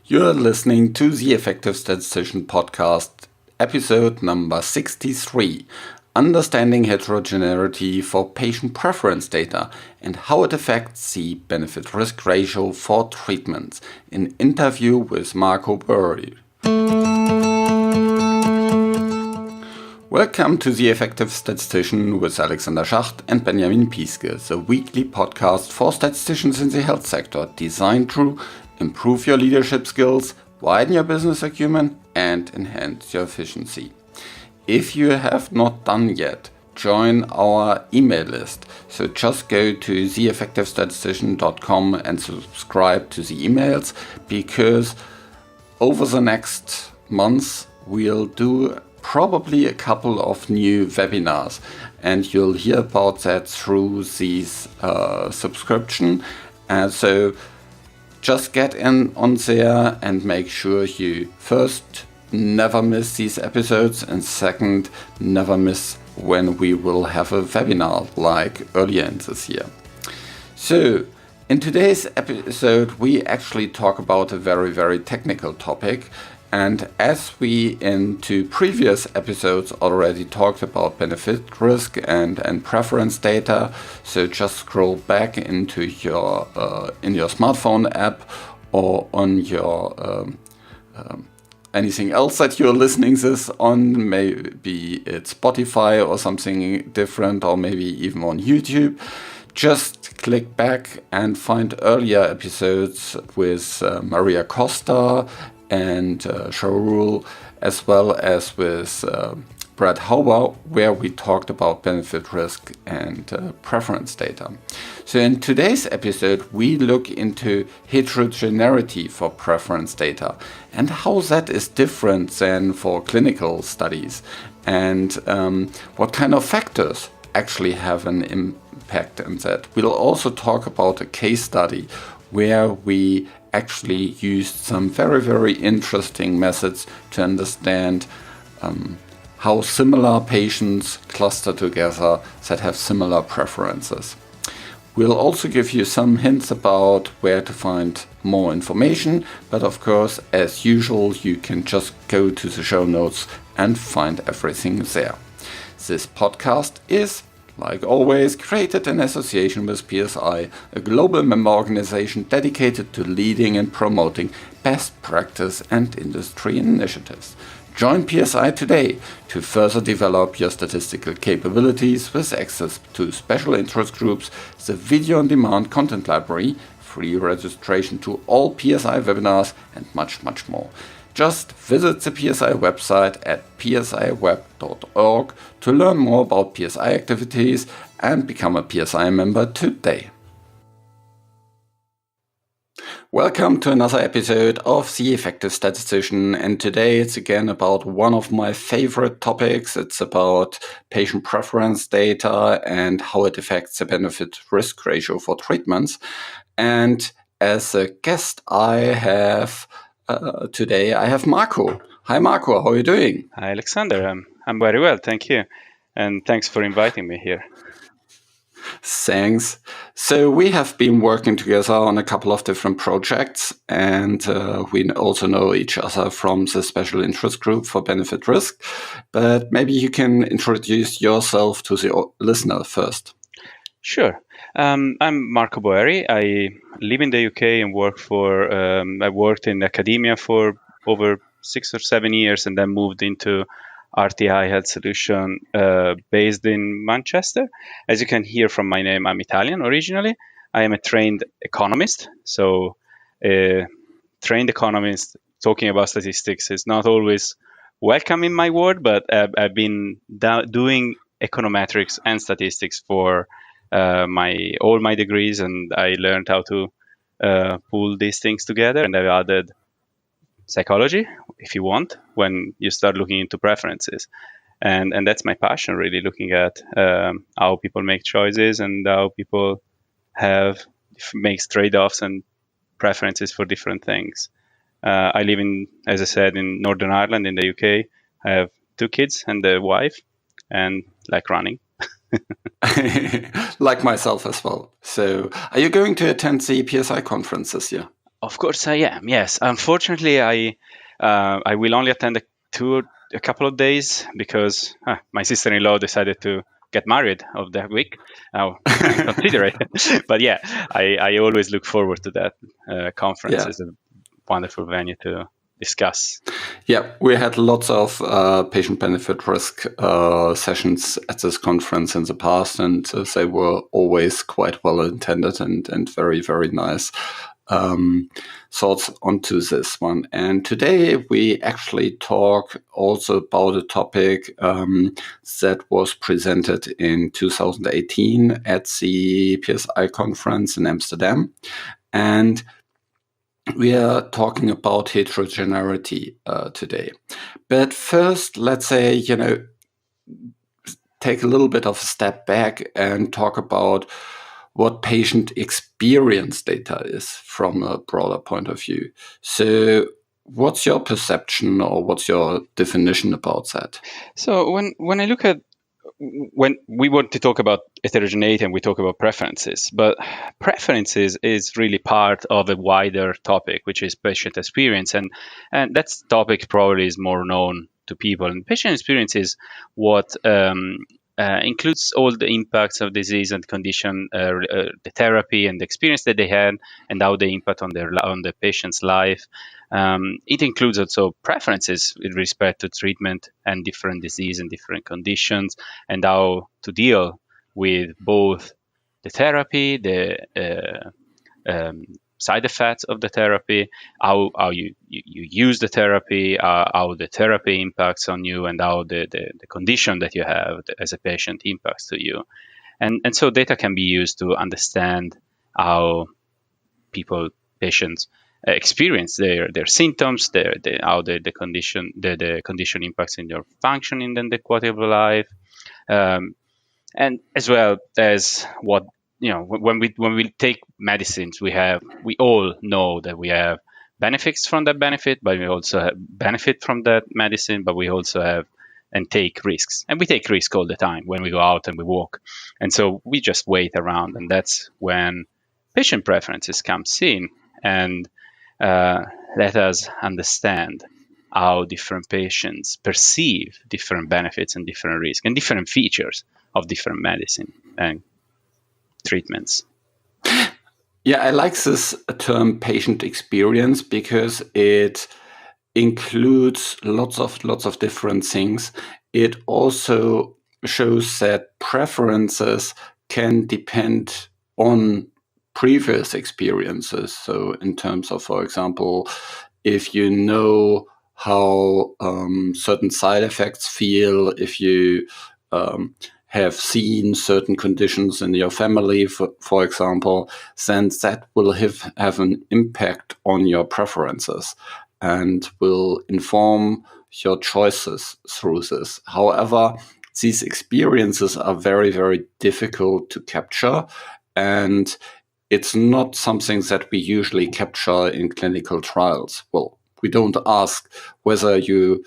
You're listening to the Effective Statistician podcast, episode number 63, Understanding Heterogeneity for Patient Preference Data and How It Affects the Benefit-Risk Ratio for Treatments, an interview with Marco Boeri. Welcome to the Effective Statistician with Alexander Schacht and Benjamin Pieske, the weekly podcast for statisticians in the health sector designed to improve your leadership skills, widen your business acumen, and enhance your efficiency. If you have not done yet, join our email list. So just go to theeffectivestatistician.com and subscribe to the emails, because over the next months we'll do probably a couple of new webinars, and you'll hear about that through these subscription. And so just get in on there and make sure you first never miss these episodes, and second, never miss when we will have a webinar like earlier in this year. So in today's episode, we actually talk about a very, very technical topic. And as we into previous episodes already talked about benefit risk and preference data, so just scroll back into your in your smartphone app or on your anything else that you're listening this on. Maybe it's Spotify or something different, or maybe even on YouTube. Just click back and find earlier episodes with Maria Costa and Shahrul, as well as with Brad Hauber, where we talked about benefit risk and preference data. So in today's episode, we look into heterogeneity for preference data and how that is different than for clinical studies, and what kind of factors actually have an impact on that. We'll also talk about a case study where we actually used some very, very interesting methods to understand how similar patients cluster together that have similar preferences. We'll also give you some hints about where to find more information, but of course, as usual, you can just go to the show notes and find everything there. This podcast is, like always, created in association with PSI, a global member organization dedicated to leading and promoting best practice and industry initiatives. Join PSI today to further develop your statistical capabilities with access to special interest groups, the video-on-demand content library, free registration to all PSI webinars, and much, much more. Just visit the PSI website at psiweb.org to learn more about PSI activities and become a PSI member today. Welcome to another episode of The Effective Statistician, and today it's again about one of my favorite topics. It's about patient preference data and how it affects the benefit-risk ratio for treatments. And as a guest today I have Marco. Hi Marco, how are you doing? Hi Alexander, I'm very well, thank you. And thanks for inviting me here. Thanks. So we have been working together on a couple of different projects, and we also know each other from the special interest group for benefit risk. But maybe you can introduce yourself to the listener first. Sure. I'm Marco Boeri. I live in the UK and I worked in academia for over 6 or 7 years, and then moved into RTI Health Solution based in Manchester. As you can hear from my name, I'm Italian originally. I am a trained economist. So trained economist talking about statistics is not always welcome in my world, but I've been doing econometrics and statistics for all my degrees, and I learned how to pull these things together, and I've added psychology, if you want, when you start looking into preferences. And that's my passion, really, looking at how people make choices and how people makes trade-offs and preferences for different things. I live as I said, in Northern Ireland in the UK. I have 2 kids and a wife, and like running. Like myself as well. So are you going to attend the PSI conference this year? Of course, I am. Yes, unfortunately, I will only attend a couple of days because my sister-in-law decided to get married of that week. Now, consider it. But yeah, I always look forward to that conference. Yeah. It's a wonderful venue to discuss. Yeah, we had lots of patient benefit risk sessions at this conference in the past, and they were always quite well intended and very, very nice thoughts onto this one. And today we actually talk also about a topic that was presented in 2018 at the PSI conference in Amsterdam. And we are talking about heterogeneity today. But first, let's say, take a little bit of a step back and talk about what patient experience data is from a broader point of view. So what's your perception or what's your definition about that? So when I look at when we want to talk about heterogeneity and we talk about preferences, but preferences is really part of a wider topic, which is patient experience. And that topic probably is more known to people. And patient experience is what includes all the impacts of disease and condition, the therapy and the experience that they had, and how they impact on the patient's life. It includes also preferences with respect to treatment and different disease and different conditions, and how to deal with both the therapy, the side effects of the therapy, how you use the therapy, how the therapy impacts on you, and how the condition that you have as a patient impacts to you. And so data can be used to understand how patients experience their symptoms, how the condition impacts in their functioning and the quality of life, and as well as what when we take medicines, we all know that we have benefits from that benefit, but we also have benefit from that medicine, but we also have and take risks, and we take risks all the time when we go out and we walk, and so we just wait around, and that's when patient preferences comes in and let us understand how different patients perceive different benefits and different risks and different features of different medicine and treatments. Yeah, I like this term patient experience because it includes lots of different things. It also shows that preferences can depend on previous experiences. So in terms of, for example, if you know how certain side effects feel, if you have seen certain conditions in your family, for example, then that will have an impact on your preferences and will inform your choices through this. However, these experiences are very, very difficult to capture, and it's not something that we usually capture in clinical trials. Well, we don't ask whether the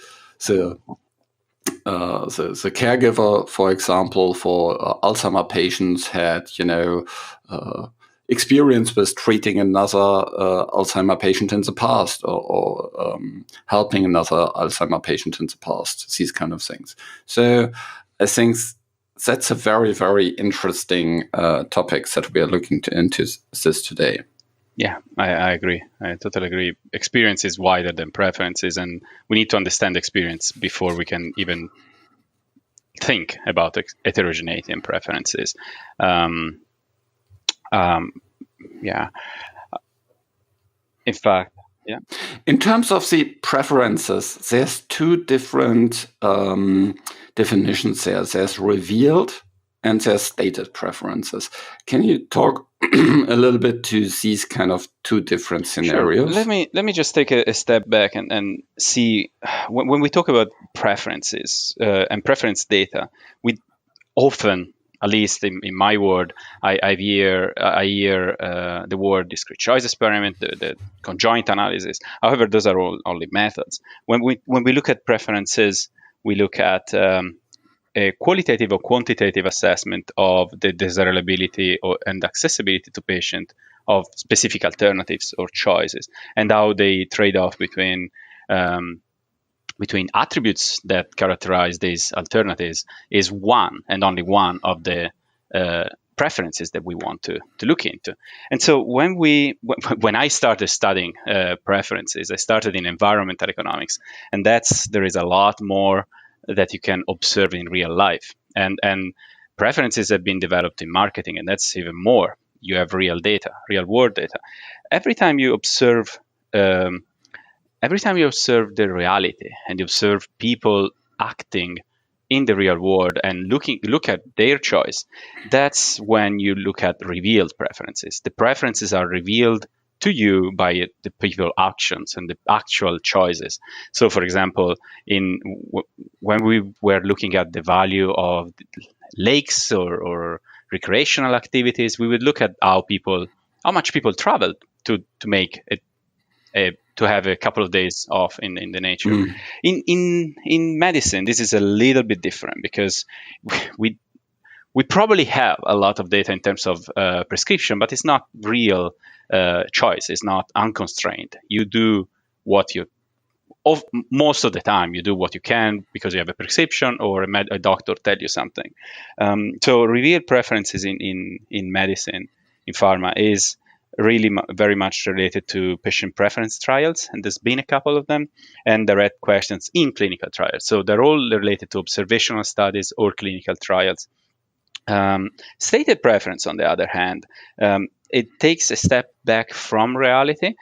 caregiver, for example, for Alzheimer patients had, experience with treating another Alzheimer patient in the past, or helping another Alzheimer patient in the past, these kind of things. So I think that's a very, very interesting topic that we are looking into this today. Yeah, I agree. I totally agree. Experience is wider than preferences, and we need to understand experience before we can even think about heterogeneity and preferences. Yeah. In fact, yeah. In terms of the preferences, there's two different definitions there. There's revealed and there's stated preferences. Can you talk a little bit to these kind of two different scenarios? Sure. Let me just take a step back and see when we talk about preferences and preference data, we often, at least in my word, I hear the word discrete choice experiment, the conjoint analysis. However, those are all only methods. When we look at preferences, we look at a qualitative or quantitative assessment of the desirability and accessibility to patient of specific alternatives or choices, and how they trade off between attributes that characterize these alternatives is one and only one of the preferences that we want to look into. And so when I started studying preferences, I started in environmental economics, and there is a lot more that you can observe in real life. And preferences have been developed in marketing, and that's even more. You have real data, real world data. Every time you observe the reality and you observe people acting in the real world and look at their choice, that's when you look at revealed preferences. The preferences are revealed to you by the people's actions and the actual choices. So, for example, when we were looking at the value of lakes or recreational activities, we would look at how much people traveled to make to have a couple of days off in the nature. In medicine, this is a little bit different, because we probably have a lot of data in terms of prescription, but it's not real choice. It's not unconstrained. You do most of the time you do what you can because you have a prescription or a doctor tell you something. So revealed preferences in medicine, in pharma, is really very much related to patient preference trials, and there's been a couple of them, and direct questions in clinical trials. So they're all related to observational studies or clinical trials. Stated preference, on the other hand, it takes a step back from reality.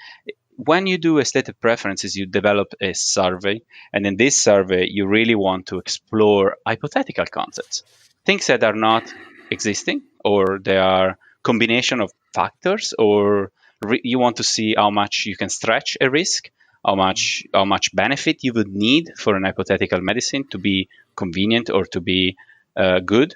When you do a stated preferences, you develop a survey, and in this survey, you really want to explore hypothetical concepts, things that are not existing, or they are combination of factors, or you want to see how much you can stretch a risk, how much benefit you would need for an hypothetical medicine to be convenient or to be good,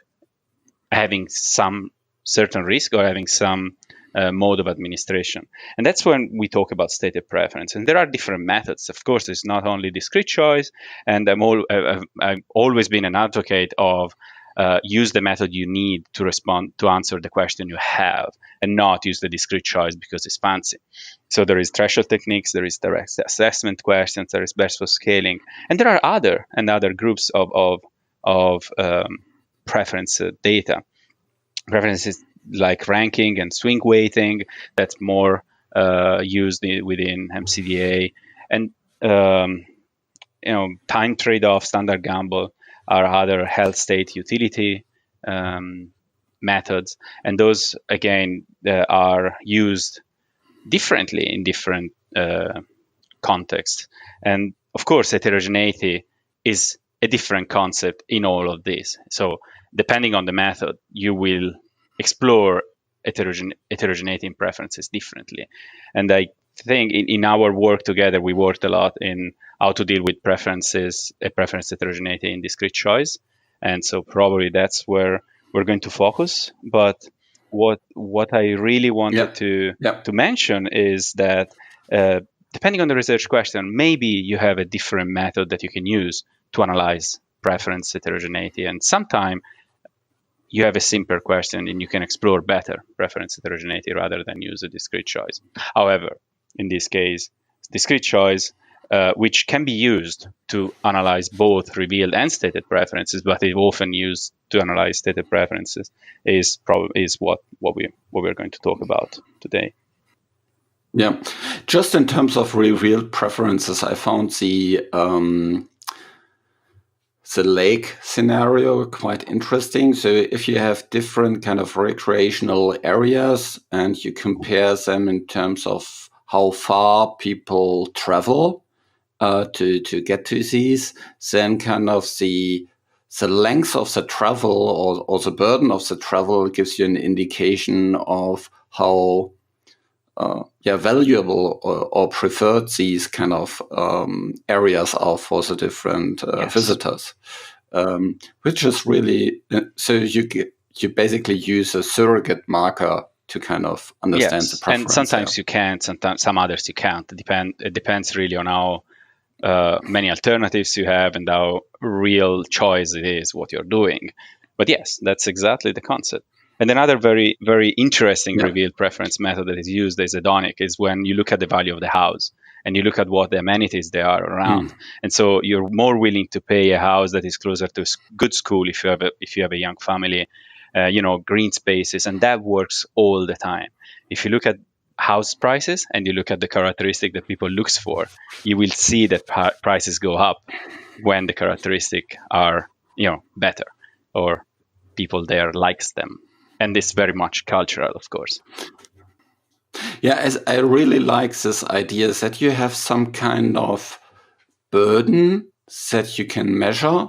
having some certain risk or having some mode of administration. And that's when we talk about stated preference. And there are different methods. Of course, it's not only discrete choice, and I've always been an advocate of use the method you need to answer the question you have, and not use the discrete choice because it's fancy. So there is threshold techniques, there is direct assessment questions, there is best for scaling, and there are other groups of preference data. Preferences like ranking and swing weighting, that's more used within MCDA, and time trade-off, standard gamble are other health state utility methods, and those again are used differently in different contexts. And of course, heterogeneity is a different concept in all of this. So depending on the method, you will explore heterogeneity in preferences differently. And I think in our work together, we worked a lot in how to deal with preference heterogeneity in discrete choice. And so probably that's where we're going to focus. But what I really wanted to mention is that depending on the research question, maybe you have a different method that you can use to analyze preference heterogeneity. And sometimes you have a simpler question and you can explore better preference heterogeneity rather than use a discrete choice. However, in this case, discrete choice, which can be used to analyze both revealed and stated preferences, but is often used to analyze stated preferences, is what we're going to talk about today. Yeah, just in terms of revealed preferences, I found the lake scenario quite interesting. So if you have different kind of recreational areas and you compare them in terms of how far people travel to get to these, then kind of the length of the travel or the burden of the travel gives you an indication of how valuable or preferred these kind of areas are for the different visitors, which is really so you basically use a surrogate marker to kind of understand the preference. And sometimes you can, sometimes some others you can't. It depends really on how many alternatives you have and how real choice it is what you're doing. But yes, that's exactly the concept. And another very, very interesting revealed preference method that is used as hedonic is when you look at the value of the house and you look at what the amenities there are around. And so you're more willing to pay a house that is closer to good school if you have a young family, green spaces, and that works all the time. If you look at house prices and you look at the characteristic that people looks for, you will see that prices go up when the characteristic are better or people there likes them. And it's very much cultural, of course. Yeah, as I really like this idea that you have some kind of burden that you can measure,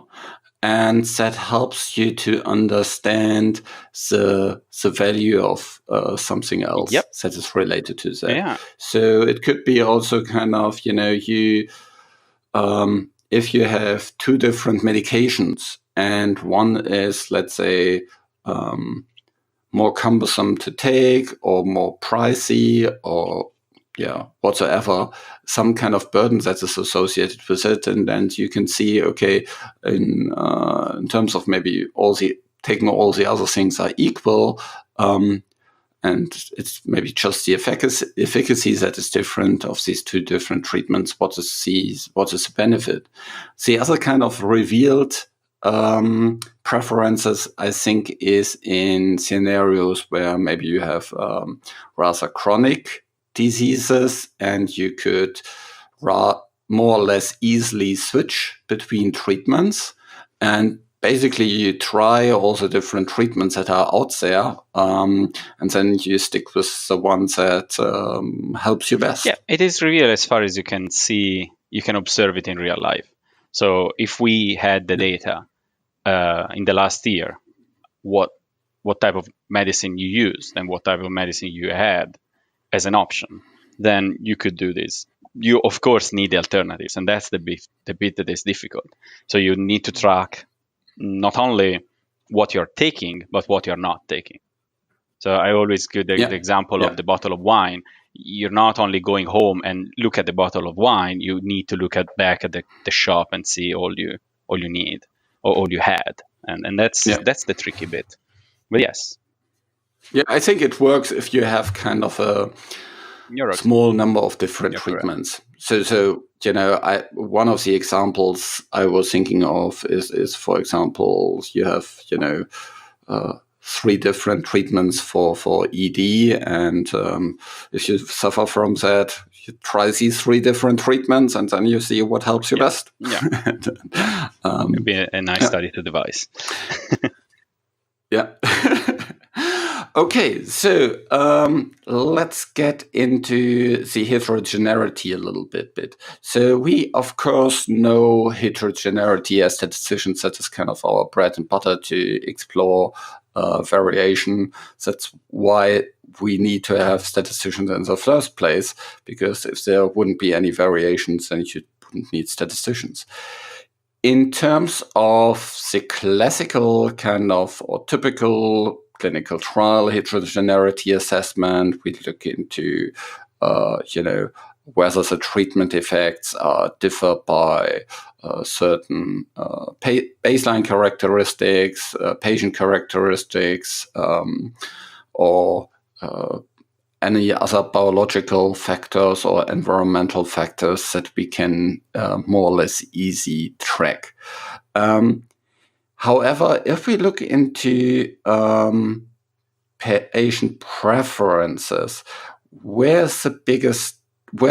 and that helps you to understand the value of something else that is related to that. Yeah. So it could be also kind of, you if you have two different medications and one is, let's say, more cumbersome to take or more pricey or whatsoever, some kind of burden that is associated with it. And then you can see, okay, in terms of maybe taking all the other things are equal, and it's maybe just the efficacy that is different of these two different treatments. What is the benefit? The other kind of revealed preferences, I think, is in scenarios where maybe you have rather chronic diseases and you could more or less easily switch between treatments, and basically you try all the different treatments that are out there, and then you stick with the ones that helps you best. Yeah, it is real as far as you can see. You can observe it in real life. So if we had the data in the last year, what type of medicine you used and what type of medicine you had as an option, then you could do this. You, of course, need the alternatives, and that's the bit that is difficult. So you need to track not only what you're taking, but what you're not taking. So I always give the example of the bottle of wine. You're not only going home and look at the bottle of wine, you need to look back at the shop and see all you need or all you had. And that's the tricky bit. But yes. Yeah, I think it works if you have kind of a small number of different treatments. Correct. So one of the examples I was thinking of is for example, you have 3 different treatments for ED, and if you suffer from that, you try these 3 different treatments, and then you see what helps you best. Yeah, it'd be a nice study to devise. Yeah. Okay, so let's get into the heterogeneity a little bit. So we, of course, know heterogeneity as statisticians. That is kind of our bread and butter to explore variation. That's why we need to have statisticians in the first place, because if there wouldn't be any variations, then you wouldn't need statisticians. In terms of the classical kind of or typical clinical trial heterogeneity assessment, we look into, whether the treatment effects differ by certain baseline characteristics, patient characteristics, or any other biological factors or environmental factors that we can more or less easy track. However, if we look into patient preferences, where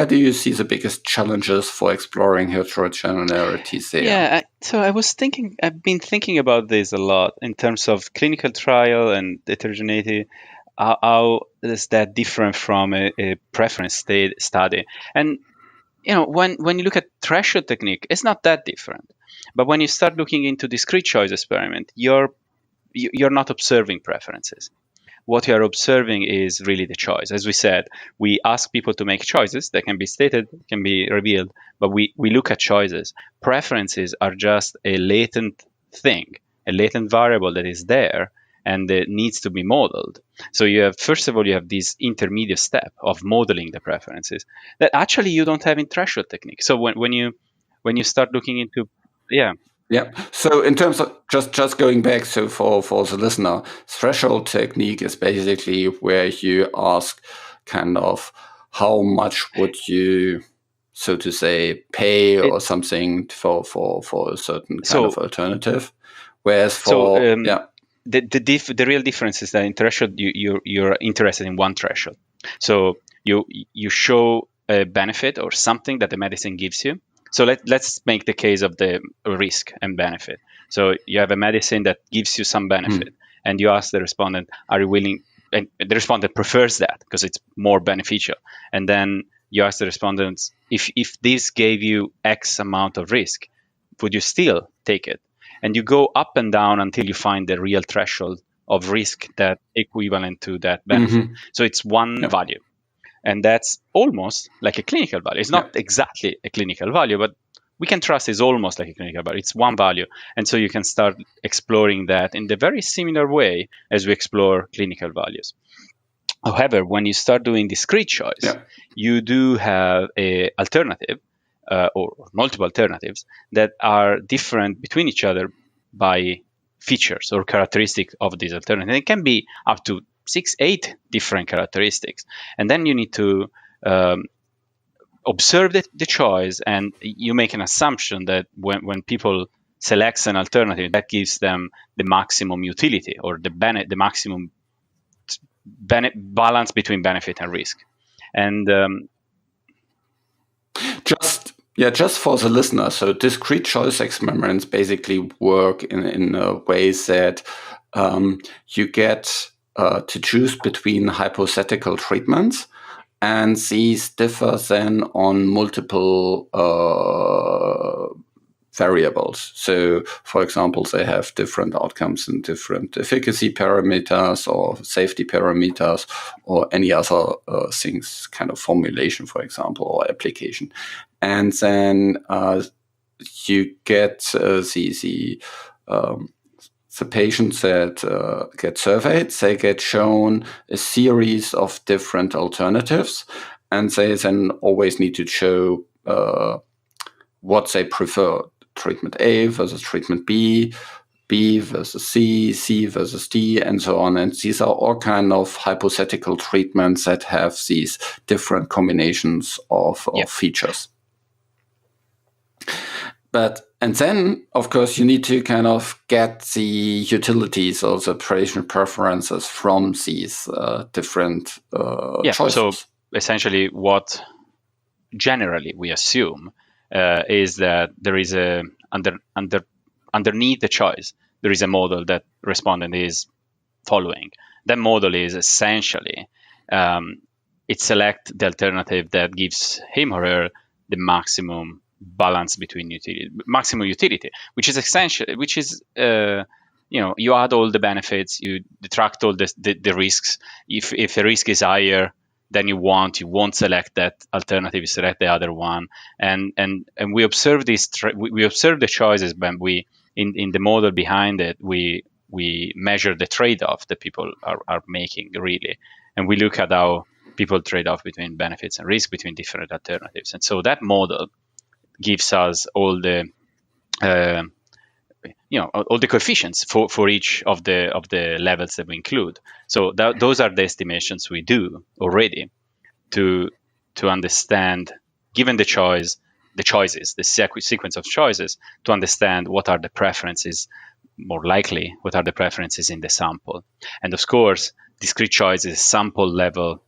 do you see the biggest challenges for exploring heterogeneity there? Yeah, so I've been thinking about this a lot in terms of clinical trial and heterogeneity. How is that different from a preference study? And when you look at threshold technique, it's not that different. But when you start looking into discrete choice experiment, you're not observing preferences. What you are observing is really the choice. As we said, we ask people to make choices that can be stated, can be revealed, but we look at choices. Preferences are just a latent thing, a latent variable that is there and that needs to be modeled. So first of all, you have this intermediate step of modeling the preferences that actually you don't have in threshold technique. So when you when you start looking into, Yeah. So in terms of just going back, so for the listener, threshold technique is basically where you ask kind of how much would you, so to say, pay or something for a certain kind of alternative. Whereas for the real difference is that in threshold you're interested in one threshold. So you show a benefit or something that the medicine gives you. So let's make the case of the risk and benefit. So you have a medicine that gives you some benefit, and you ask the respondent, are you willing? And the respondent prefers that because it's more beneficial. And then you ask the respondents, if this gave you X amount of risk, would you still take it? And you go up and down until you find the real threshold of risk that equivalent to that benefit. So it's one value. And that's almost like a clinical value. It's not exactly a clinical value, but we can trust it's almost like a clinical value. It's one value. And so you can start exploring that in the very similar way as we explore clinical values. However, when you start doing discrete choice, you do have an alternative or multiple alternatives that are different between each other by features or characteristics of these alternatives. It can be up to 6-8 different characteristics. And then you need to observe the choice, and you make an assumption that when people select an alternative, that gives them the maximum utility or the maximum balance between benefit and risk. And just for the listener, so discrete choice experiments basically work in a way that you get to choose between hypothetical treatments, and these differ then on multiple variables. So, for example, they have different outcomes and different efficacy parameters or safety parameters or any other things, kind of formulation, for example, or application. And then you get the patients that get surveyed, they get shown a series of different alternatives, and they then always need to show what they prefer. Treatment A versus treatment B, B versus C, C versus D, and so on. And these are all kind of hypothetical treatments that have these different combinations of features. And then, of course, you need to kind of get the utilities or the patient preferences from these different choices. So essentially what generally we assume is that there is underneath the choice, there is a model that respondent is following. That model is essentially, it selects the alternative that gives him or her the maximum balance between maximum utility, which is essential, which is, you add all the benefits, you detract all the risks. If the risk is higher than you won't select that alternative, you select the other one. And we observe we observe the choices when we, in the model behind it, we measure the trade-off that people are making, really. And we look at how people trade off between benefits and risk between different alternatives. And so that model gives us all the all the coefficients for each of the levels that we include. So those are the estimations we do already to understand, given the choices, the sequence of choices, to understand what are the preferences more likely, what are the preferences in the sample. And of course, discrete choice is sample level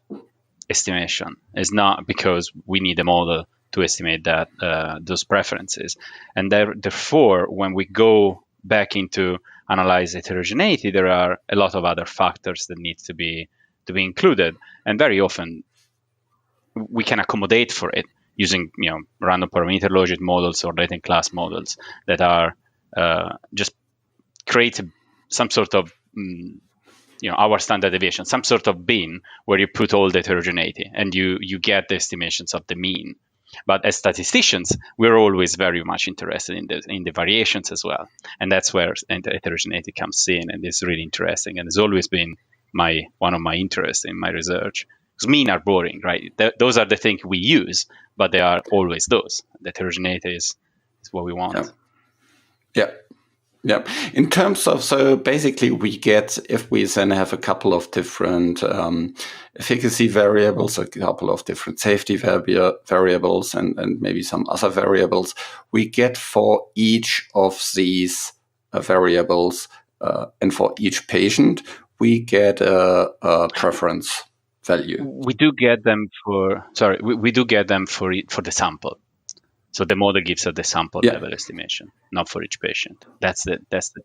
estimation. It's not because we need a model to estimate that those preferences. And therefore, when we go back into analyze heterogeneity, there are a lot of other factors that need to be included. And very often, we can accommodate for it using random parameter logit models or latent class models that are just create some sort of our standard deviation, some sort of bin where you put all the heterogeneity and you get the estimations of the mean. But as statisticians, we're always very much interested in the variations as well. And that's where heterogeneity comes in, and it's really interesting. And it's always been one of my interests in my research. Because mean are boring, right? Those are the things we use, but they are always those. The heterogeneity is It's what we want. Yeah. Yeah. In terms of, so basically we get, if we then have a couple of different efficacy variables, a couple of different safety variables, and maybe some other variables, we get for each of these variables and for each patient, we get a preference value. We do get them for the sample. So the model gives us the sample level estimation, not for each patient. That's the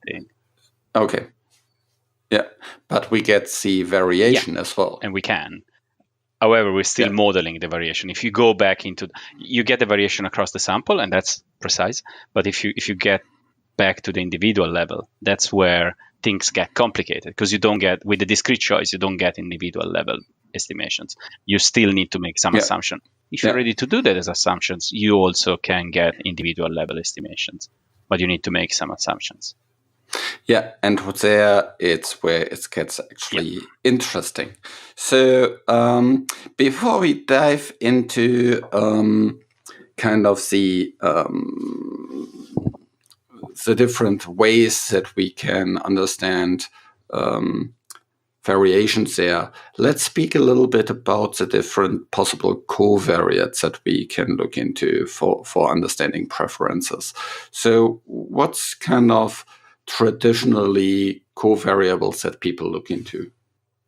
thing. Okay. Yeah, but we get the variation as well. And we can. However, we're still modeling the variation. If you go back you get the variation across the sample, and that's precise. But if you get back to the individual level, that's where things get complicated, because you don't get, with the discrete choice, you don't get individual level estimations. You still need to make some assumption. If you're ready to do that as assumptions, you also can get individual level estimations, but you need to make some assumptions. Yeah, and there it's where it gets actually interesting. So before we dive into kind of the different ways that we can understand variations there, let's speak a little bit about the different possible covariates that we can look into for understanding preferences. So what's kind of traditionally covariables that people look into?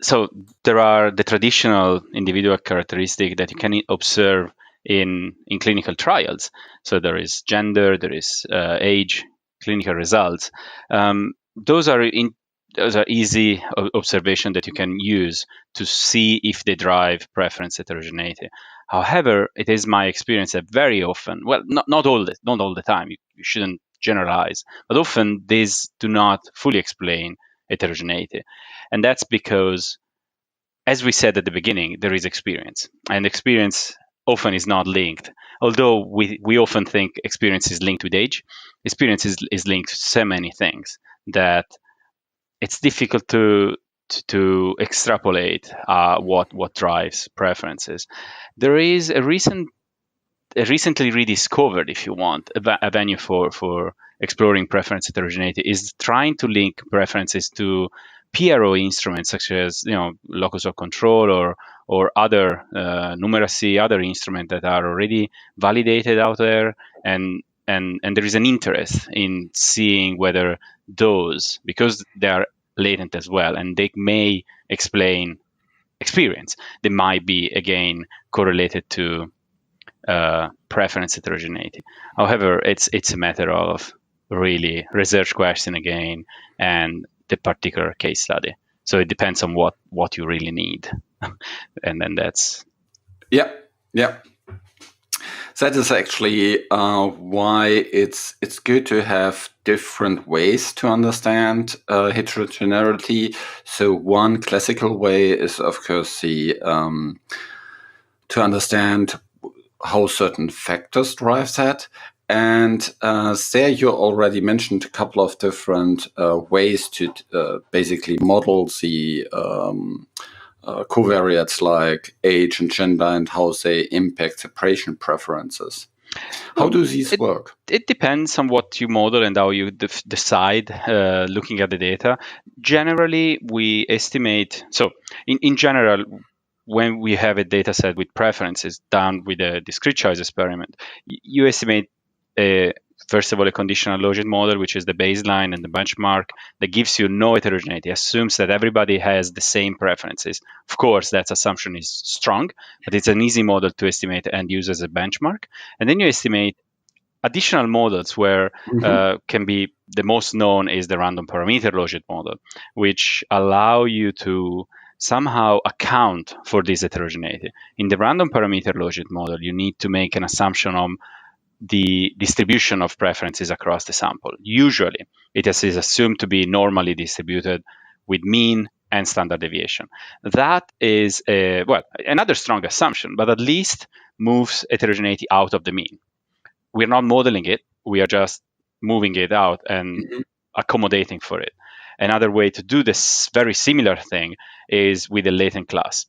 So there are the traditional individual characteristics that you can observe in clinical trials. So there is gender, there is age, clinical results. Those are easy observation that you can use to see if they drive preference heterogeneity. However, it is my experience that very often, well, not all the time, you shouldn't generalize, but often these do not fully explain heterogeneity. And that's because, as we said at the beginning, there is experience, and experience often is not linked. Although we often think experience is linked with age, experience is linked to so many things that it's difficult to extrapolate what drives preferences. There is a recently rediscovered, if you want, a venue for exploring preference heterogeneity is trying to link preferences to PRO instruments such as locus of control or other numeracy, other instruments that are already validated out there, and there is an interest in seeing whether those, because they are latent as well and they may explain experience, they might be again correlated to preference heterogeneity. However, it's a matter of really research question again and the particular case study. So it depends on what you really need. And then that's... Yeah. That is actually why it's good to have different ways to understand heterogeneity. So one classical way is, of course, to understand how certain factors drive that. And there you already mentioned a couple of different ways to basically model the covariates like age and gender and how they impact the patient preferences. How do these work? It depends on what you model and how you decide looking at the data. Generally, we estimate, so in general, when we have a data set with preferences done with a discrete choice experiment, you estimate first of all a conditional logit model, which is the baseline and the benchmark that gives you no heterogeneity, assumes that everybody has the same preferences. Of course, that assumption is strong, but it's an easy model to estimate and use as a benchmark. And then you estimate additional models where can be, the most known is the random parameter logit model, which allow you to somehow account for this heterogeneity. In the random parameter logit model, you need to make an assumption on the distribution of preferences across the sample. Usually, it is assumed to be normally distributed with mean and standard deviation. That is another strong assumption, but at least moves heterogeneity out of the mean. We're not modeling it, we are just moving it out and accommodating for it. Another way to do this very similar thing is with a latent class.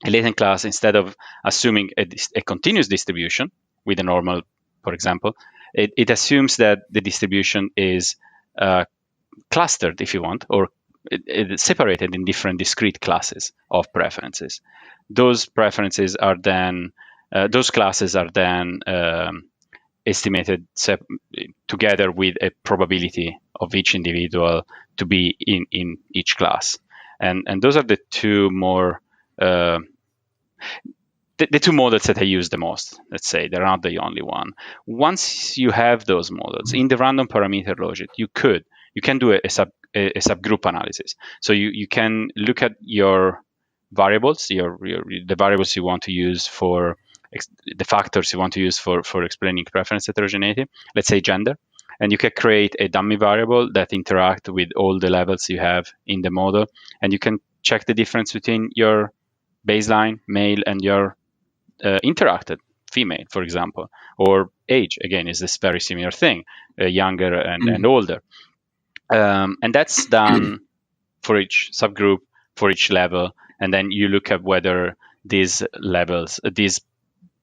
A latent class, instead of assuming a continuous distribution with a normal for example, it assumes that the distribution is clustered, if you want, or it's separated in different discrete classes of preferences. Those preferences are then, those classes are then estimated together with a probability of each individual to be in each class. And those are the two more the two models that I use the most. Let's say they're not the only one. Once you have those models in the random parameter logic, you can do a subgroup analysis. So you can look at your variables, the variables you want to use for the factors you want to use for explaining preference heterogeneity. Let's say gender, and you can create a dummy variable that interact with all the levels you have in the model, and you can check the difference between your baseline male and your interacted female, for example, or age. Again, is this very similar thing, younger and older, and that's done for each subgroup, for each level, and then you look at whether these levels,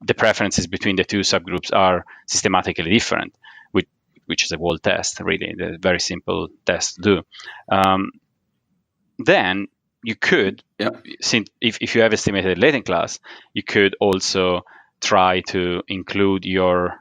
the preferences between the two subgroups are systematically different, which is a whole test, really, a very simple test to do. Then you could, if you have estimated latent class, you could also try to include your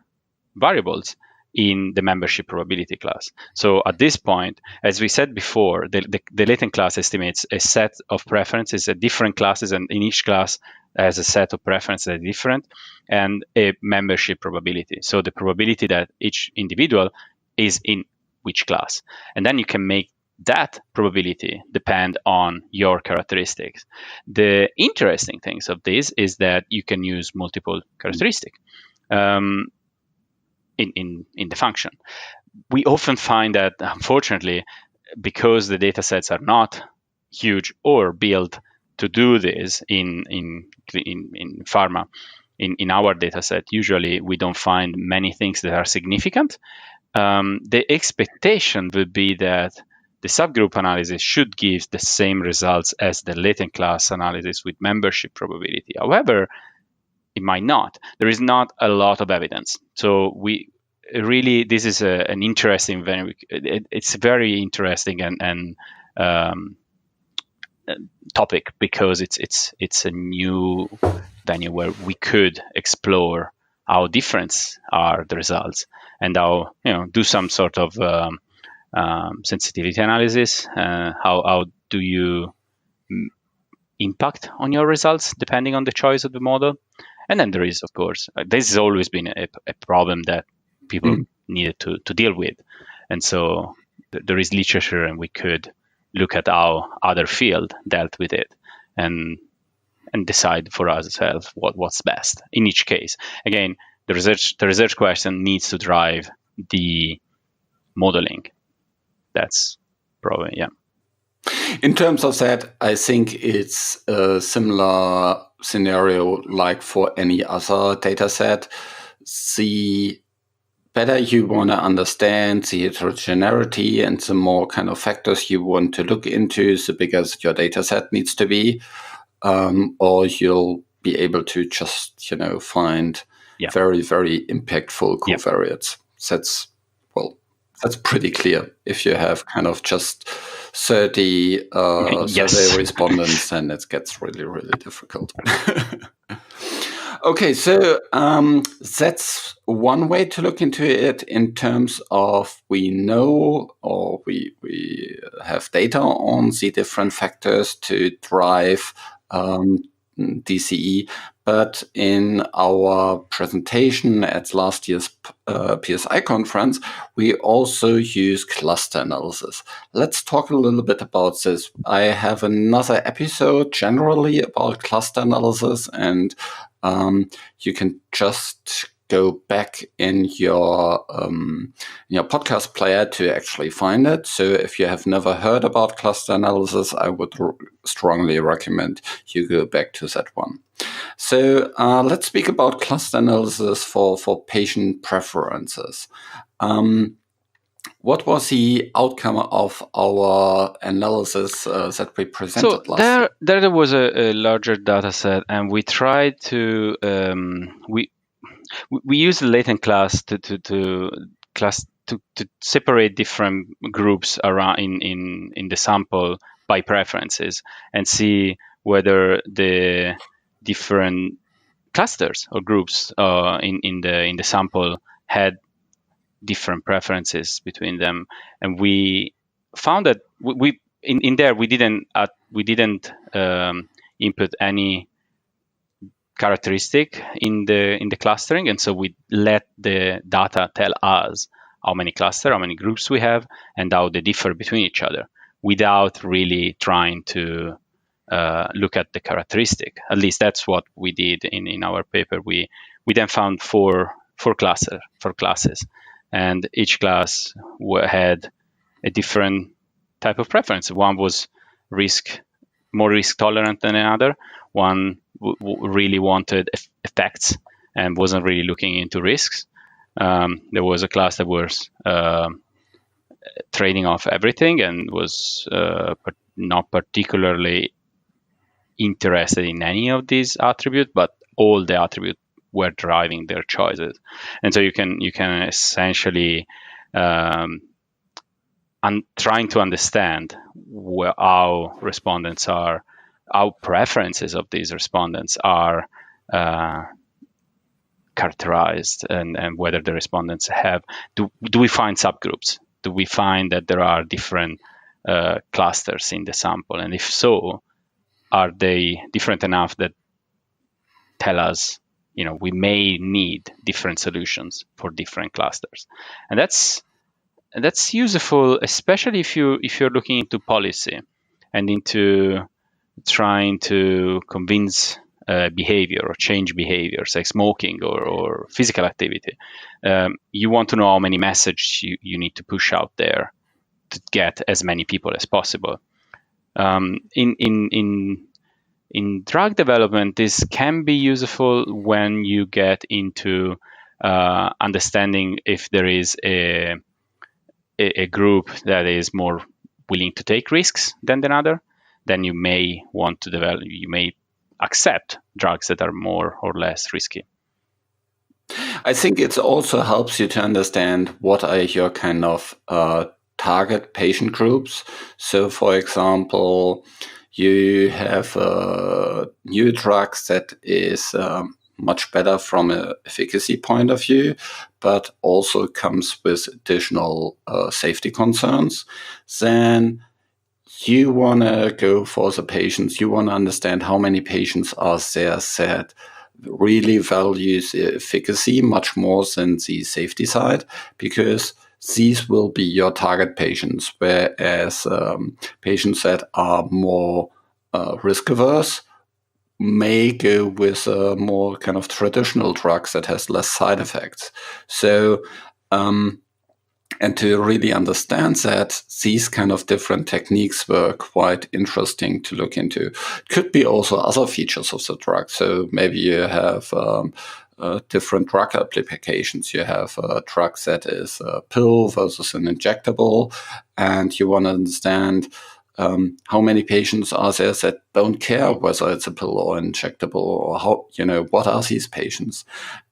variables in the membership probability class. So at this point, as we said before, the latent class estimates a set of preferences at different classes, and in each class has a set of preferences that are different, and a membership probability. So the probability that each individual is in which class. And then you can make that probability depend on your characteristics. The interesting things of this is that you can use multiple characteristics in the function. We often find that, unfortunately, because the data sets are not huge or built to do this in pharma, in our data set, usually we don't find many things that are significant. The expectation would be that the subgroup analysis should give the same results as the latent class analysis with membership probability. However, it might not. There is not a lot of evidence. So this is an interesting, it's very interesting and topic, because it's a new venue where we could explore how different are the results, and how, do some sort of sensitivity analysis. How do you impact on your results depending on the choice of the model? And then there is, of course, this has always been a problem that people needed to deal with. And so there is literature, and we could look at how other field dealt with it and decide for ourselves what's best in each case. Again, the research question needs to drive the modeling. That's probably, yeah. In terms of that, I think it's a similar scenario like for any other data set. The better you want to understand the heterogeneity and the more kind of factors you want to look into, the bigger your data set needs to be, or you'll be able to just, find very, very impactful covariates. That's pretty clear. If you have kind of just 30 survey respondents, then it gets really, really difficult. Okay, so that's one way to look into it in terms of we know, or we have data on the different factors to drive DCE. But in our presentation at last year's PSI conference, we also use cluster analysis. Let's talk a little bit about this. I have another episode generally about cluster analysis, and you can just go back in your podcast player to actually find it. So if you have never heard about cluster analysis, I would strongly recommend you go back to that one. So let's speak about cluster analysis for patient preferences. What was the outcome of our analysis that we presented last year? There was a larger data set, and we tried to we use the latent class to separate different groups around in the sample by preferences and see whether the different clusters or groups in the sample had different preferences between them. And we found that we in there we didn't input any characteristic in the clustering, and so we let the data tell us how many groups we have, and how they differ between each other, without really trying to look at the characteristic. At least that's what we did in our paper. We then found four classes, and each class had a different type of preference. One was more risk tolerant than another. One really wanted effects and wasn't really looking into risks. There was a class that was trading off everything and was not particularly interested in any of these attributes, but all the attributes were driving their choices. And so you can essentially trying to understand how preferences of these respondents are characterized, and whether the respondents have, do we find subgroups? Do we find that there are different clusters in the sample? And if so, are they different enough that tell us, we may need different solutions for different clusters? And that's useful, especially if you're looking into policy and into trying to convince behavior or change behaviors like smoking or physical activity. You want to know how many messages you need to push out there to get as many people as possible. In drug development, this can be useful when you get into understanding if there is a group that is more willing to take risks than another. Then you may accept drugs that are more or less risky. I think it also helps you to understand what are your kind of target patient groups. So, for example, you have new drugs that is much better from an efficacy point of view, but also comes with additional safety concerns. Then you want to go for the patients. You want to understand how many patients are there that really values the efficacy much more than the safety side, because these will be your target patients, whereas patients that are more risk averse may go with more kind of traditional drugs that has less side effects. So, and to really understand that, these kind of different techniques were quite interesting to look into. Could be also other features of the drug. So maybe you have different drug applications. You have a drug that is a pill versus an injectable, and you want to understand how many patients are there that don't care whether it's a pill or injectable, or how, what are these patients?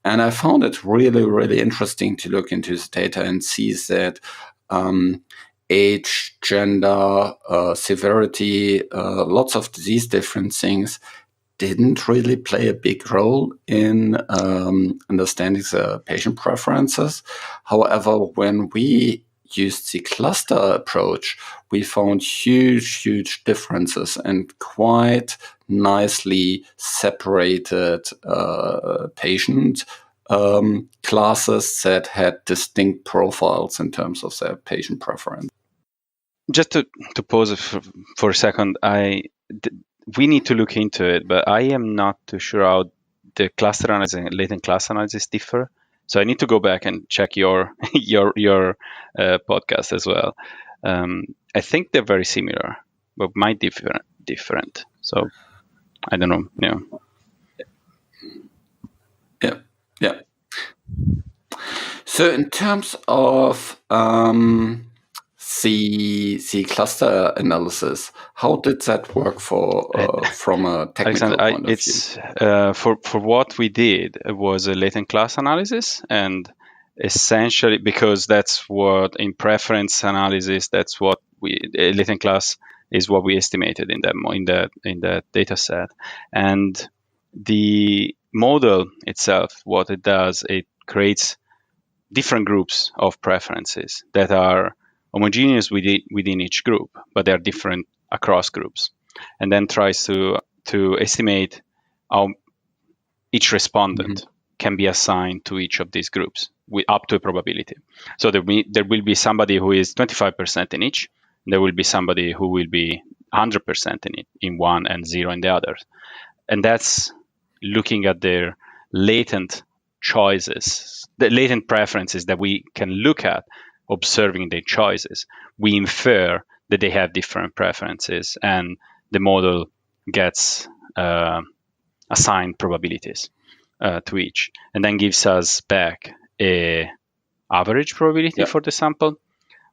And I found it really, really interesting to look into this data and see that age, gender, severity, lots of these different things didn't really play a big role in understanding the patient preferences. However, when we used the cluster approach, we found huge differences and quite nicely separated patient classes that had distinct profiles in terms of their patient preference. Just to pause it for a second, we need to look into it, but I am not too sure how the cluster analysis and latent class analysis differ. So I need to go back and check your podcast as well. I think they're very similar, but might different. So I don't know. Yeah. the cluster analysis, how did that work from a technical point of view? For what we did, it was a latent class analysis, and essentially because that's what in preference analysis, that's what latent class is what we estimated in that data set. And the model itself, what it does, it creates different groups of preferences that are homogeneous within each group, but they are different across groups, and then tries to estimate how each respondent can be assigned to each of these groups with up to a probability. So there will be somebody who is 25% in each. There will be somebody who will be 100% in one and 0 in the other. And that's looking at their latent choices, the latent preferences that we can look at, observing their choices. We infer that they have different preferences, and the model gets assigned probabilities to each, and then gives us back a average probability for the sample,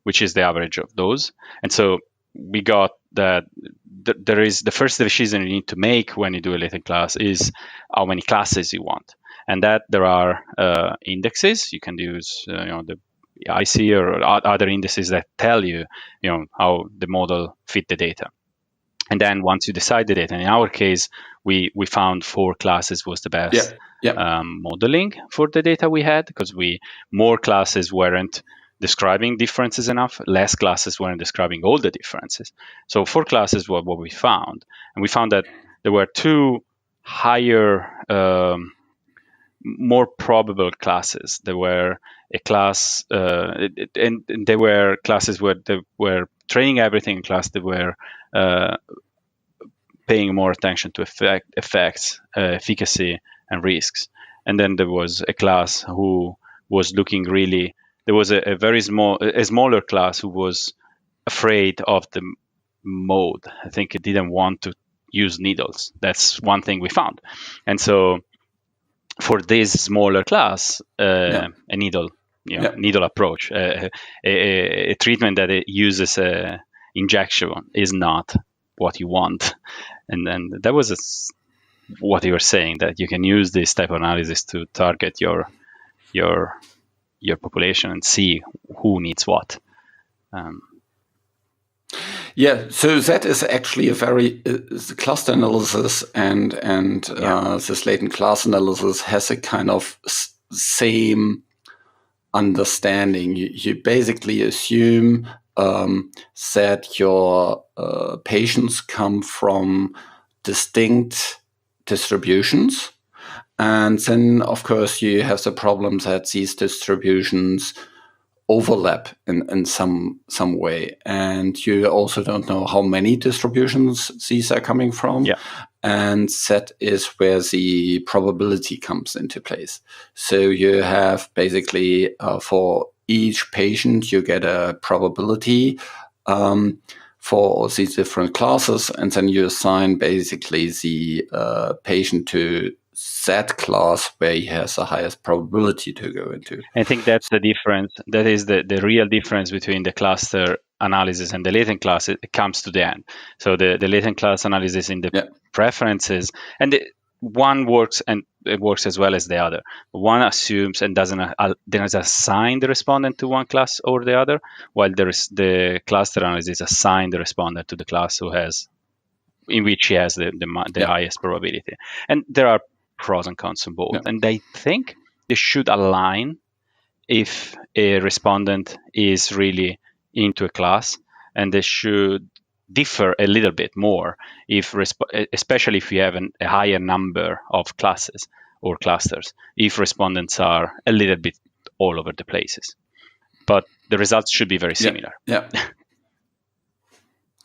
which is the average of those. And so we got that there is the first decision you need to make when you do a latent class is how many classes you want, and that there are indexes you can use, the IC or other indices that tell you, how the model fit the data. And then once you decide the data, in our case, we found 4 classes was the best modeling for the data we had, because more classes weren't describing differences enough, less classes weren't describing all the differences. So 4 classes were what we found. And we found that there were 2 higher, more probable classes. There were a class, and there were classes where they were training everything in class that were paying more attention to effects, efficacy, and risks. And then there was a class who was looking really. There was a smaller class who was afraid of the mode. I think it didn't want to use needles. That's one thing we found. And so for this smaller class, a needle approach, a treatment that it uses injection is not what you want. And then that was what you were saying, that you can use this type of analysis to target your population and see who needs what. So that is actually a very cluster analysis, and this latent class analysis has a kind of same understanding. You basically assume that your patients come from distinct distributions. And then, of course, you have the problem that these distributions overlap in some way. And you also don't know how many distributions these are coming from. And that is where the probability comes into place. So you have basically for each patient, you get a probability for these different classes, and then you assign basically the patient to that class where he has the highest probability to go into. I think that's the difference. That is the real difference between the cluster analysis and the latent class. It comes to the end. So the latent class analysis in the preferences, and one works, and it works as well as the other. One assumes and doesn't assign the respondent to one class or the other, while there is the cluster analysis assign the respondent to the class in which he has the highest probability. And there are pros and cons on both. And I think they should align if a respondent is really into a class, and they should differ a little bit more especially if you have a higher number of classes or clusters, if respondents are a little bit all over the places. But the results should be very similar.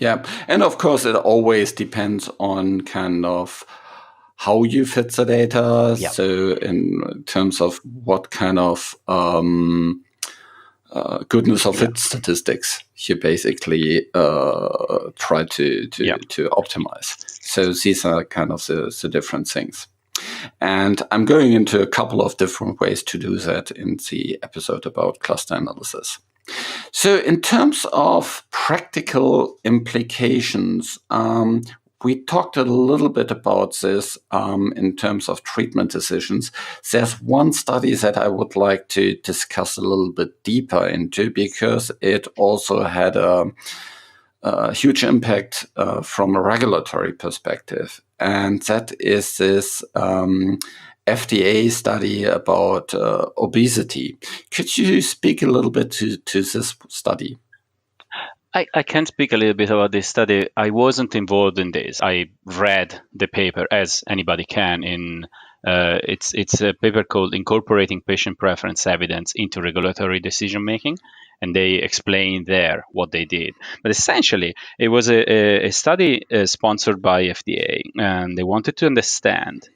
And of course, it always depends on kind of how you fit the data. So in terms of what kind of goodness of fit statistics you basically try to optimize. So these are kind of the different things. And I'm going into a couple of different ways to do that in the episode about cluster analysis. So in terms of practical implications, we talked a little bit about this in terms of treatment decisions. There's one study that I would like to discuss a little bit deeper into because it also had a huge impact from a regulatory perspective. And that is this FDA study about obesity. Could you speak a little bit to this study? I can speak a little bit about this study. I wasn't involved in this. I read the paper, as anybody can. It's a paper called "Incorporating Patient Preference Evidence into Regulatory Decision Making," and they explain there what they did. But essentially, it was a study sponsored by FDA, and they wanted to understand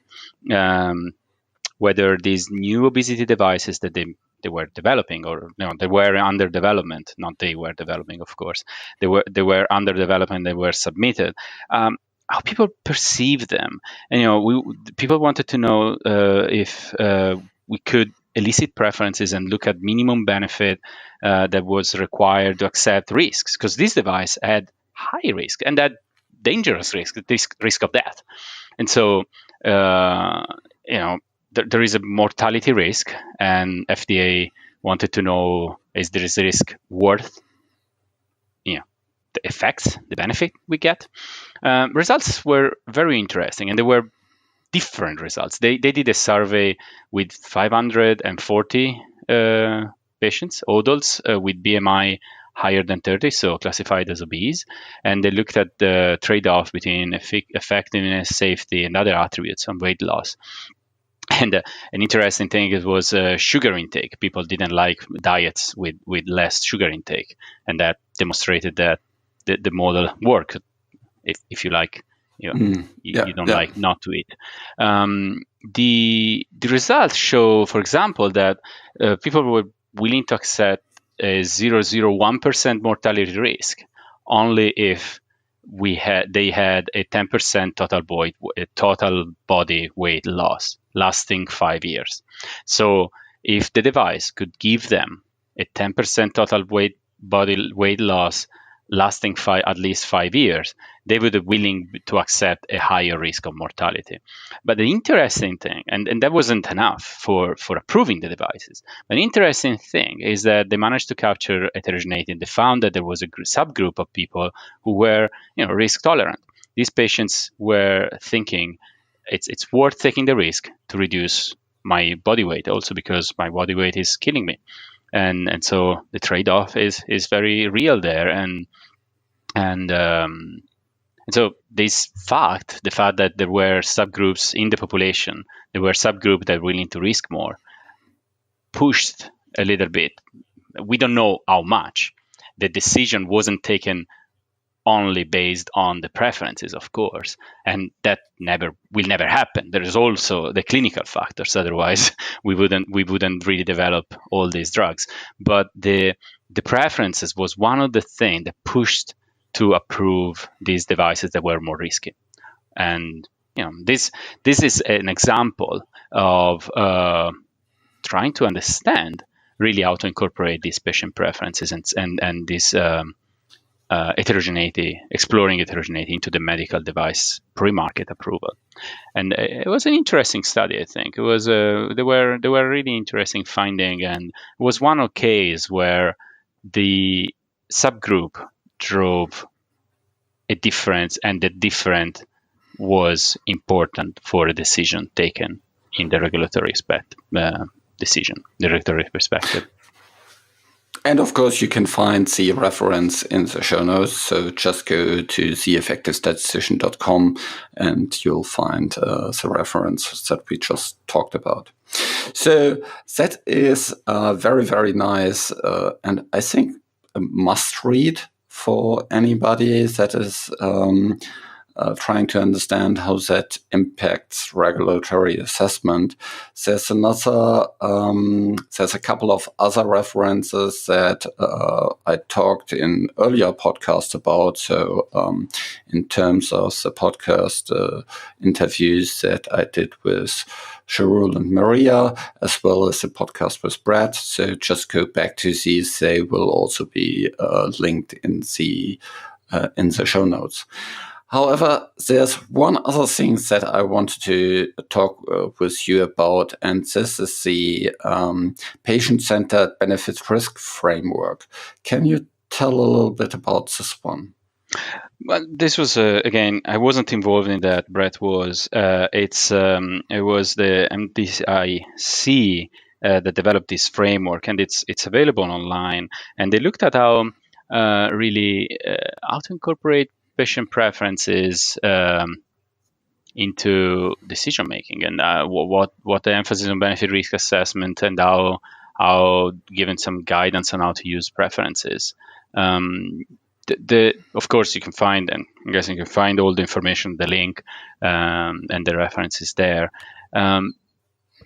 whether these new obesity devices that they were developing, or they were under development. Not they were developing, of course. They were under development. They were submitted. How people perceive them, and people wanted to know if we could elicit preferences and look at minimum benefit that was required to accept risks, because this device had high risk and that dangerous risk, risk of death, and so there is a mortality risk, and FDA wanted to know, is this risk worth the effects, the benefit we get? Results were very interesting, and there were different results. They did a survey with 540 patients, adults with BMI higher than 30, so classified as obese, and they looked at the trade-off between effectiveness, safety, and other attributes on weight loss. And an interesting thing was sugar intake. People didn't like diets with less sugar intake, and that demonstrated that the model worked. If you like, you don't like not to eat. The results show, for example, that people were willing to accept a 0.01% mortality risk only if they had a 10% total body weight loss lasting 5 years. So if the device could give them a 10% total body weight loss lasting at least 5 years, they would be willing to accept a higher risk of mortality. But the interesting thing, and that wasn't enough for approving the devices, but the interesting thing is that they managed to capture heterogeneity, and they found that there was a subgroup of people who were risk tolerant. These patients were thinking it's worth taking the risk to reduce my body weight, also because my body weight is killing me. And so the trade-off is very real there, and so the fact that there were subgroups in the population, there were subgroups that were willing to risk more, pushed a little bit. We don't know how much. The decision wasn't taken only based on the preferences, of course, and that will never happen. There is also the clinical factors. Otherwise, we wouldn't really develop all these drugs. But the preferences was one of the things that pushed to approve these devices that were more risky. And this is an example of trying to understand really how to incorporate these patient preferences and this heterogeneity, exploring heterogeneity into the medical device pre-market approval. And it was an interesting study, I think. It was there were really interesting findings, and it was one case where the subgroup drove a difference, and the different was important for a decision taken in the regulatory regulatory perspective. And of course, you can find the reference in the show notes. So just go to theeffectivestatistician.com and you'll find the reference that we just talked about. So that is very, very nice. And I think a must read for anybody that is trying to understand how that impacts regulatory assessment. There's a couple of other references that I talked in earlier podcasts about. So in terms of the podcast interviews that I did with Sharul and Maria, as well as the podcast with Brad. So just go back to these. They will also be linked in the show notes. However, there's one other thing that I wanted to talk with you about, and this is the patient-centered benefit-risk framework. Can you tell a little bit about this one? Well, this was again. I wasn't involved in that. Brett was. It was the MDIC that developed this framework, and it's available online. And they looked at how how to incorporate patient preferences into decision making, and what the emphasis on benefit risk assessment, and how given some guidance on how to use preferences. Of course, you can find, and I'm guessing you can find all the information, the link, and the references there.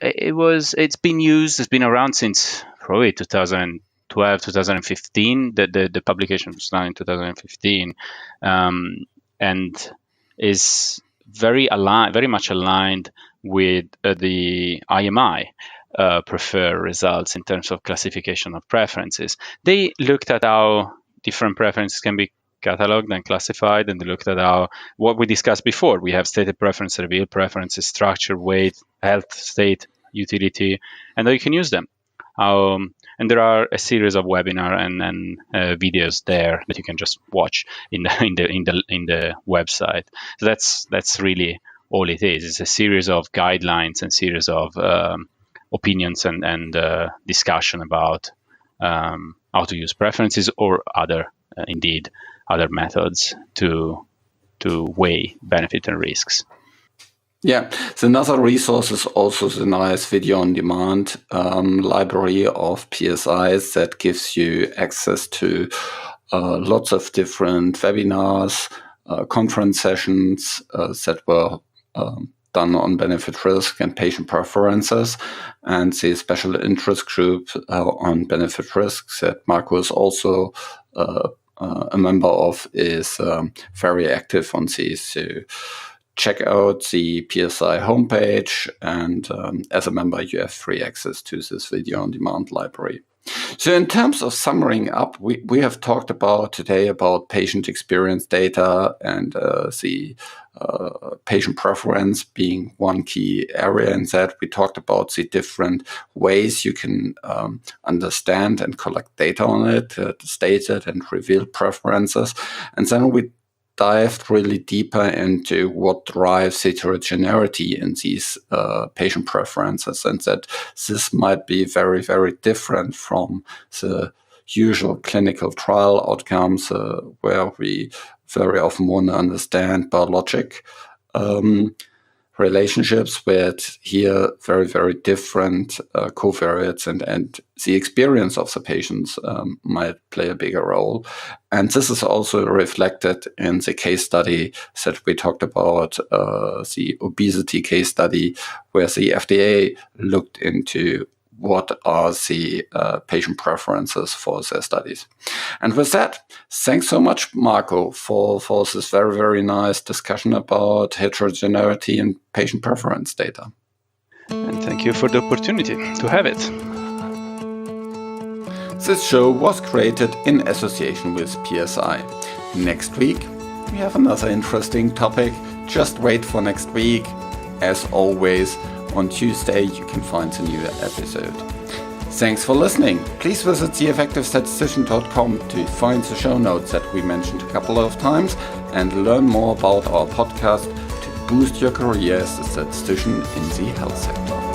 It's been used. It's been around since probably 2012, 2015. The publication was done in 2015, and is very much aligned with the IMI prefer results in terms of classification of preferences. They looked at how different preferences can be cataloged and classified, and they looked at what we discussed before. We have stated preference, revealed preferences, structure, weight, health, state, utility, and how you can use them. And there are a series of webinar and videos there that you can just watch in the website. So that's really all it is. It's a series of guidelines and series of opinions and discussion about how to use preferences or other methods to weigh benefit and risks. Yeah, so another resource is also the nice video-on-demand library of PSIs that gives you access to lots of different webinars, conference sessions that were done on benefit risk and patient preferences, and the special interest group on benefit risks that Marco is also a member of is very active on these. So check out the PSI homepage, and as a member, you have free access to this video-on-demand library. So in terms of summarizing up, we have talked today about patient experience data and the patient preference being one key area in that. We talked about the different ways you can understand and collect data on it, stated and revealed preferences. And then we dived really deeper into what drives heterogeneity in these patient preferences, and that this might be very, very different from the usual clinical trial outcomes where we very often want to understand biologic relationships, with here very, very different covariates and the experience of the patients might play a bigger role. And this is also reflected in the case study that we talked about, the obesity case study, where the FDA looked into what are the patient preferences for their studies. And with that, thanks so much, Marco, for this very, very nice discussion about heterogeneity and patient preference data. And thank you for the opportunity to have it. This show was created in association with PSI. Next week, we have another interesting topic. Just wait for next week. As always, on Tuesday, you can find a new episode. Thanks for listening. Please visit theeffectivestatistician.com to find the show notes that we mentioned a couple of times and learn more about our podcast to boost your career as a statistician in the health sector.